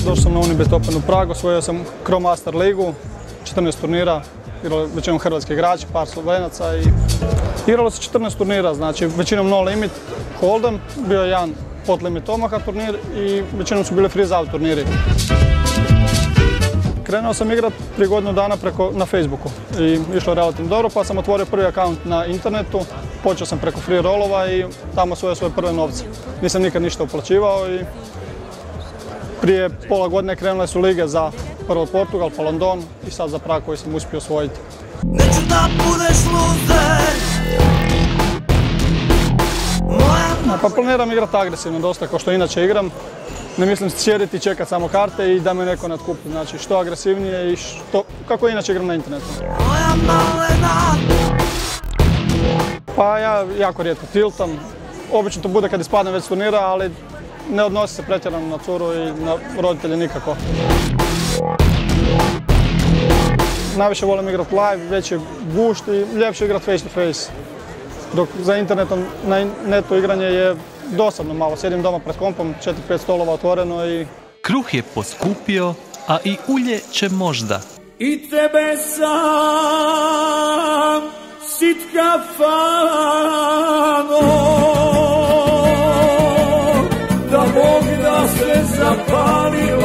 došao sam na Unibet Open u Pragu, osvojio sam Chrome Master ligu, 14 turnira, igrali većinom hrvatski igrači, par Slovenaca i igralo se 14 turnira, znači većinom no limit, hold'em, bio je jedan pot limit Omaha turnir i većinom su bili freeze out turniri. Krenuo sam igrati prije godinu dana na Facebooku i išlo je relativno dobro, pa sam otvorio prvi akaunt na internetu, počeo sam preko free rollova i tamo osvojio svoje prve novce. Nisam nikad ništa uplaćivao i prije pola godine krenule su lige za prvo Portugal, pa London i sad za Prag koji sam uspio osvojiti. Neću da budeš luzer. Pa planiram igrati agresivno dosta, kao što inače igram. Ne mislim sjediti i čekati samo karte i da me neko natkupi. Znači što agresivnije i kako inače igram na internetu. Pa ja jako rijetko tiltam. Obično to bude kad ispadnem već s turnira, ali ne odnosi se pretjerano na curu i na roditelje nikako. Najviše volim igrati live, veći gušt i ljepše igrati face to face. Dok za internetom, na netu igranje je dosadno malo. Sjedim doma pred kompom, 4-5 stolova otvoreno i... Kruh je poskupio, a i ulje će možda. I tebe sam sit kafano, da Bog da se zapalio.